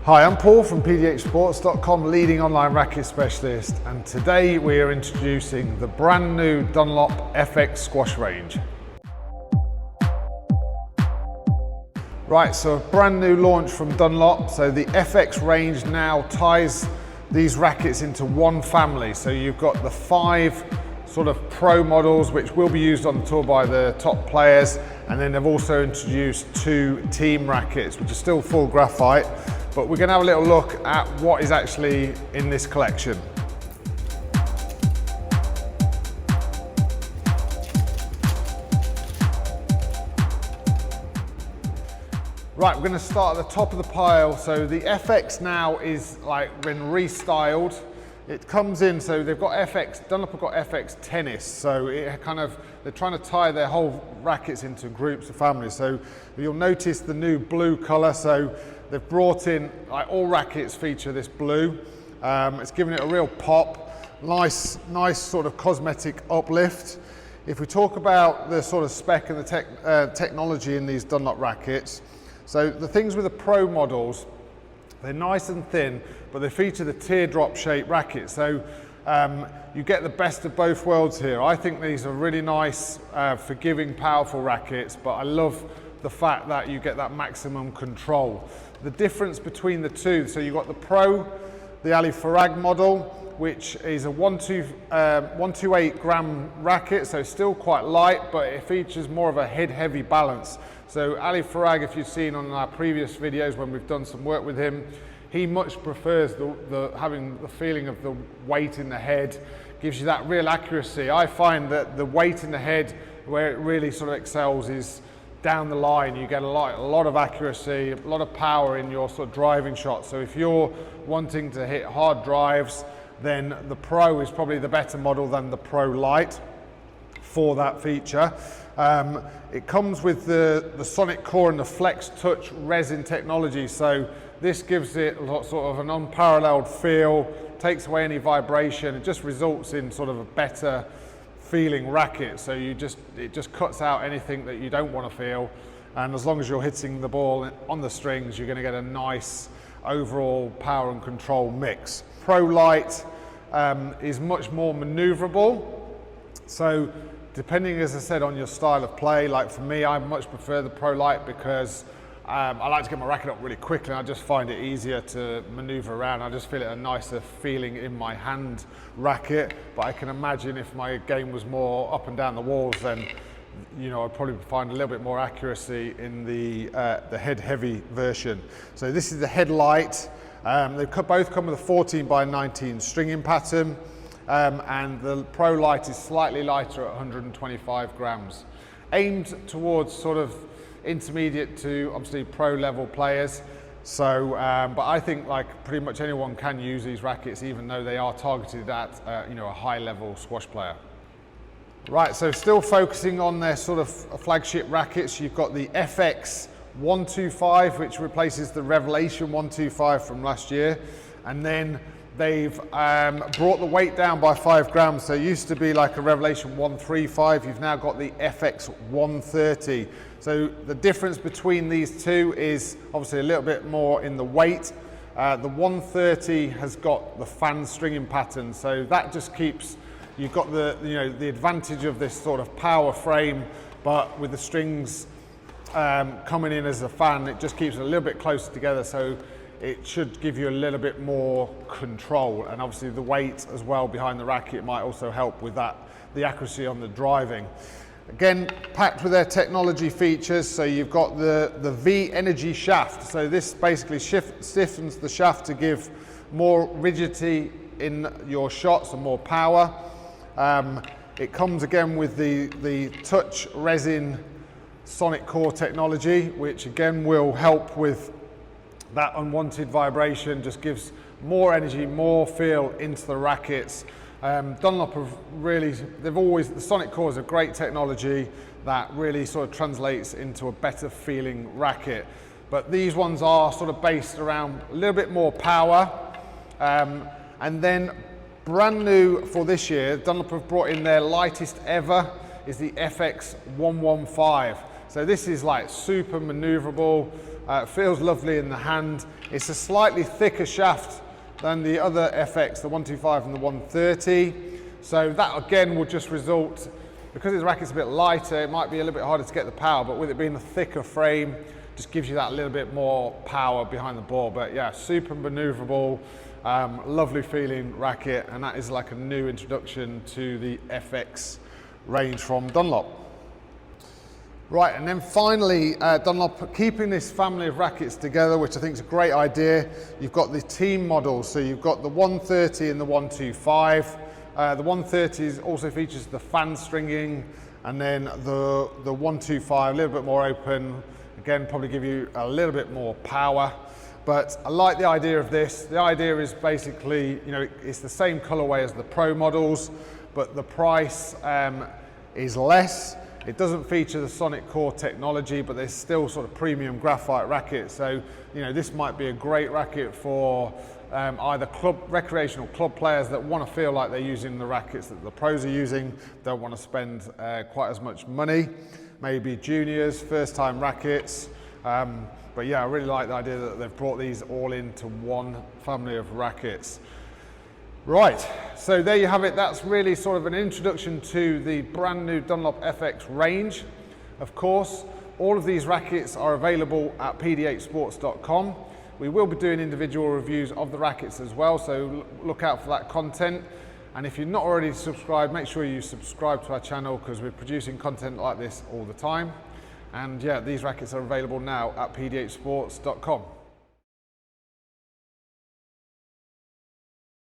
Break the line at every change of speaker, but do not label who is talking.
Hi, I'm Paul from pdhsports.com, leading online racket specialist, and today we are introducing the brand new Dunlop FX Squash range. Right, so a brand new launch from Dunlop. So the FX range now ties these rackets into one family. So you've got the 5 sort of pro models which will be used on the tour by the top players, and then they've also introduced 2 team rackets which are still full graphite, but we're going to have a little look at what is actually in this collection. Right, we're going to start at the top of the pile. So the FX now is like been restyled. It comes in, so they've got FX, Dunlop have got FX tennis, so it kind of, they're trying to tie their whole rackets into groups of families. So you'll notice the new blue colour, so they've brought in, like all rackets feature this blue. It's given it a real pop, nice sort of cosmetic uplift. If we talk about the sort of spec and the technology in these Dunlop rackets, so the things with the pro models, they're nice and thin, but they feature the teardrop shaped racket. So you get the best of both worlds here. I think these are really nice, forgiving, powerful rackets, but I love the fact that you get that maximum control. The difference between the two, so you've got the Pro, the Ali Farag model, which is a 128 gram racket, so still quite light, but it features more of a head-heavy balance. So Ali Farag, if you've seen on our previous videos when we've done some work with him, he much prefers having the feeling of the weight in the head, gives you that real accuracy. I find that the weight in the head, where it really sort of excels, is down the line. You get a lot of accuracy, a lot of power in your sort of driving shots. So if you're wanting to hit hard drives, then the Pro is probably the better model than the Pro Lite for that feature. It comes with the Sonic Core and the Flex Touch resin technology, so this gives it sort of an unparalleled feel, takes away any vibration, it just results in sort of a better feeling racket. So it just cuts out anything that you don't want to feel, and as long as you're hitting the ball on the strings, you're going to get a nice overall power and control mix. Pro Lite is much more maneuverable, so depending, as I said, on your style of play, like for me, I much prefer the Pro Lite because I like to get my racket up really quickly, and I just find it easier to maneuver around. I just feel it a nicer feeling in my hand racket, but I can imagine if my game was more up and down the walls, then I'd probably find a little bit more accuracy in the head-heavy version. So this is the headlight. They both come with a 14x19 stringing pattern, and the Pro Lite is slightly lighter at 125 grams. Aimed towards sort of intermediate to obviously pro level players. So, but I think like pretty much anyone can use these rackets, even though they are targeted at a high level squash player. Right, so still focusing on their sort of flagship rackets, you've got the FX 125, which replaces the Revelation 125 from last year, and then they've brought the weight down by 5 grams. So it used to be like a Revelation 135, you've now got the FX 130. So the difference between these two is obviously a little bit more in the weight. The 130 has got the fan stringing pattern, so that just keeps, you've got the advantage of this sort of power frame, but with the strings coming in as a fan, it just keeps it a little bit closer together, so it should give you a little bit more control, and obviously the weight as well behind the racket might also help with that, the accuracy on the driving. Again, packed with their technology features, so you've got the V Energy shaft, so this basically stiffens the shaft to give more rigidity in your shots and more power. It comes again with the touch resin Sonic Core technology, which again will help with that unwanted vibration, just gives more energy, more feel into the rackets. Dunlop have really, the Sonic Core is a great technology that really sort of translates into a better feeling racket. But these ones are sort of based around a little bit more power. And then brand new for this year, Dunlop have brought in their lightest ever, is the FX 115. So this is like super maneuverable, It feels lovely in the hand. It's a slightly thicker shaft than the other FX, the 125 and the 130. So that again will just result, because this racket's a bit lighter, it might be a little bit harder to get the power, but with it being a thicker frame, just gives you that little bit more power behind the ball. But yeah, super maneuverable, lovely feeling racket, and that is like a new introduction to the FX range from Dunlop. Right, and then finally, Dunlop keeping this family of rackets together, which I think is a great idea. You've got the team models, so you've got the 130 and the 125. The 130 also features the fan stringing, and then the 125, a little bit more open. Again, probably give you a little bit more power. But I like the idea of this. The idea is basically, you know, it's the same colorway as the Pro models, but the price is less. It doesn't feature the Sonic Core technology, but there's still sort of premium graphite rackets. So, you know, this might be a great racket for either recreational club players that want to feel like they're using the rackets that the pros are using, don't want to spend quite as much money. Maybe juniors, first time rackets. But yeah, I really like the idea that they've brought these all into one family of rackets. Right, so there you have it. That's really sort of an introduction to the brand new Dunlop FX range. Of course, all of these rackets are available at pd8sports.com. We will be doing individual reviews of the rackets as well, so look out for that content. And if you're not already subscribed, make sure you subscribe to our channel, because we're producing content like this all the time. And yeah, these rackets are available now at pd8sports.com.